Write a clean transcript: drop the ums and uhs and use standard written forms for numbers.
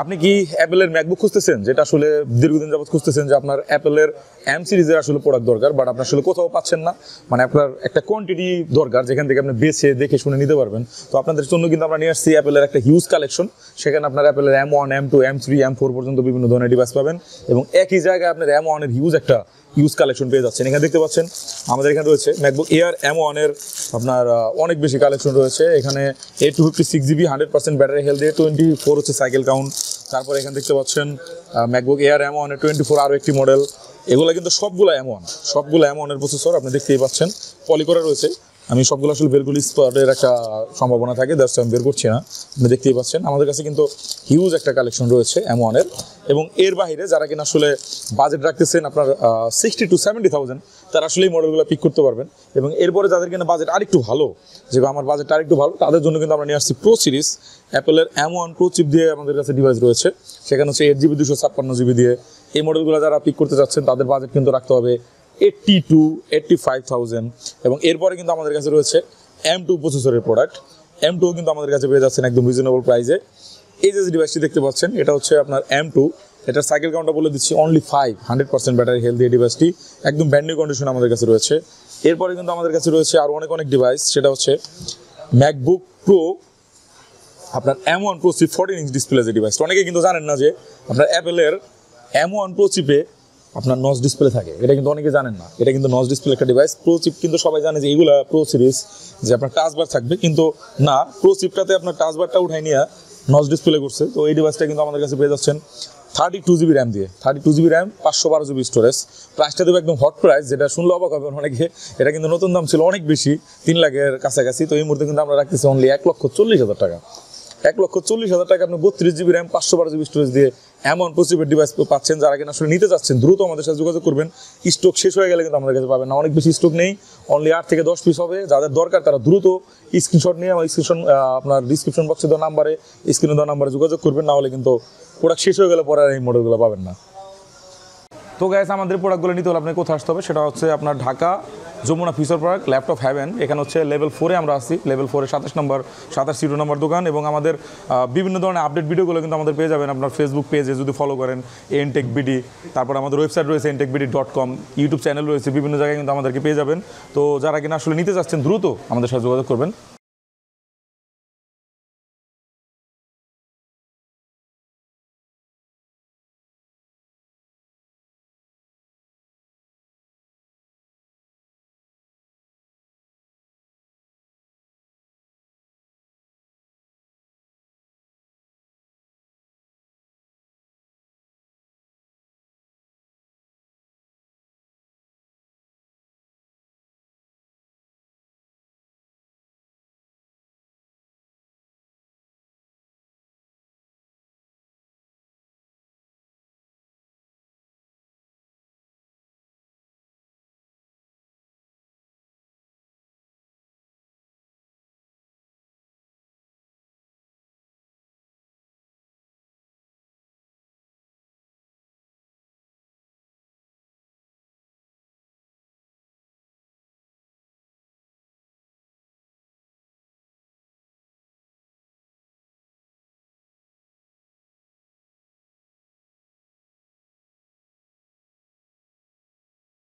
আপনি কি অ্যাপেলের ম্যাকবুক খুঁজতেছেন, যেটা আসলে দীর্ঘদিন যাবত খুঁজতেছেন যে আপনার অ্যাপেলের এম সিরিজের আসলে প্রোডাক্ট দরকার, বাট আপনার আসলে কোথাও পাচ্ছেন না, মানে আপনার একটা কোয়ান্টিটি দরকার যেখান থেকে আপনি বেছে দেখে শুনে নিতে পারবেন। তো আপনাদের জন্য কিন্তু আমরা নিয়ে আসছি অ্যাপেলের একটা হিউজ কালেকশন। সেখানে আপনার অ্যাপেলের M1, M2, M3, M4 পর্যন্ত বিভিন্ন ধরনের ডিভাইস পাবেন, এবং একই জায়গায় আপনার M1 এর হিউজ কালেকশন পেয়ে যাচ্ছেন। এখানে দেখতে পাচ্ছেন আমাদের এখানে রয়েছে ম্যাকবুক এয়ার M1 এর আপনার অনেক বেশি কালেকশন রয়েছে। এখানে 856GB 100% ব্যাটারি হেলথ, 24 হচ্ছে সাইকেল কাউন্ট। তারপরে এখানে দেখতে পাচ্ছেন ম্যাকবুক এয়ার M1 এর 24 আরও একটি মডেল। এগুলো কিন্তু সবগুলো M1 এর প্রসেসর, আপনি দেখতেই পাচ্ছেন পলি করা রয়েছে। আমি সবগুলো আসলে বেরগুলি স্পটের একটা সম্ভাবনা থাকে, দ্যাটস আমি বের করছি না। আপনি দেখতেই পাচ্ছেন আমাদের কাছে কিন্তু হিউজ একটা কালেকশন রয়েছে M1 এর। এবং এর বাইরে যারা কিনা আসলে বাজেট রাখতেছেন আপনার 60 to 70,000, তারা আসলে এই মডেলগুলো পিক করতে পারবেন। এবং এরপরে যাদের কিনা বাজেট আরেকটু ভালো, যে আমার বাজেটটা আরেকটু ভালো, তাদের জন্য কিন্তু আমরা নিয়ে আসছি প্রো সিরিজ। অ্যাপেলের M1 প্রো চিপ দিয়ে আমাদের কাছে ডিভাইস রয়েছে। সেখানে হচ্ছে 8GB 256GB দিয়ে এই মডেলগুলো যারা পিক করতে চাচ্ছেন তাদের বাজেট কিন্তু রাখতে হবে 80 to 85,000। এবং এরপরে কিন্তু আমাদের কাছে রয়েছে M2 প্রসেসরের প্রোডাক্ট। M2 কিন্তু আমাদের কাছে পেয়ে যাচ্ছেন একদম রিজনেবল প্রাইসে। এই যে ডিভাইসটি দেখতে পাচ্ছেন এটা হচ্ছে আপনার M2। এটার সাইকেল কাউন্টটা বলে দিচ্ছি অনলি 5, 100% ব্যাটারি হেলথ। এই ডিভাইসটি একদম ব্র্যান্ড নিউ কন্ডিশন আমাদের কাছে রয়েছে। এরপরে কিন্তু আমাদের কাছে রয়েছে আরও অনেক ডিভাইস, সেটা হচ্ছে ম্যাকবুক প্রো আপনার M1 pro chip 14 inch display যে ডিভাইস। অনেকে কিন্তু জানেন না যে আপনার অ্যাপেলের M1 প্রো চিপে আপনার নচ ডিসপ্লে থাকে, এটা কিন্তু অনেকে জানেন না। এটা কিন্তু নচ ডিসপ্লে একটা ডিভাইস। প্রো চিপ কিন্তু সবাই জানে যে এইগুলা প্রো সিরিজ, যে আপনার টাচ বার থাকবে, কিন্তু না, প্রো চিপটাতে আপনার টাচ বারটা উঠাই নিয়ে নচ ডিসপ্লে করছে। তো এই ডিভাইসটা কিন্তু আমাদের কাছে পেয়ে যাচ্ছেন 32GB র্যাম দিয়ে, 32GB র্যাম, 512GB স্টোরেজ। প্রাইসটা দেবে একদম হট প্রাইস, যেটা শুনলে অবাক হবেন অনেকে। এটা কিন্তু নতুন দাম ছিল অনেক বেশি, 3 লাখের কাছাকাছি। তো এই মুহূর্তে কিন্তু আমরা রাখতেছি অনলি 1,40,000 টাকা। 1,40,000 টাকা আপনি 32GB র্যাম, 512GB স্টোরেজ দিয়ে M1 প্রো চিপের ডিভাইস পাচ্ছেন। যারা কিনা আসলে নিতে চাচ্ছেন দ্রুত আমাদের সাথে যোগাযোগ করবেন। স্টক শেষ হয়ে গেলে কিন্তু আমাদের কাছে পাবেন না, অনেক বেশি স্টক নেই, অনলি 8 থেকে 10 পিস হবে। যাদের দরকার তারা দ্রুত স্ক্রিনশট নিয়ে আমার আপনার ডিসক্রিপশন বক্সে দেওয়া নাম্বারে, স্ক্রিনে দেওয়া নাম্বারে যোগাযোগ করবেন, না হলে কিন্তু প্রোডাক্ট শেষ হয়ে গেলে পরে আর এই মডেলগুলো পাবেন না। তো গাইস, আমাদের প্রোডাক্টগুলো নিতে হলে আপনাকে কোথায় আসতে হবে, সেটা হচ্ছে আপনার Dhaka Jamuna Future Park Laptop Haven. এখানে হচ্ছে লেভেল 4-এ আমরা আছি, লেভেল 4-এ 27 নম্বর দোকান। এবং আমাদের বিভিন্ন ধরনের আপডেট ভিডিওগুলো কিন্তু আমাদের পেয়ে যাবেন আপনার ফেসবুক পেজে যদি ফলো করেন, nTechBD। তারপর আমাদের ওয়েবসাইট রয়েছে ntechbd.com, ইউটিউব চ্যানেল রয়েছে, বিভিন্ন জায়গায় কিন্তু আমাদেরকে পেয়ে যাবেন। তো যারা কিনা আসলে নিতে চাচ্ছেন দ্রুত আমাদের সাথে যোগাযোগ করবেন।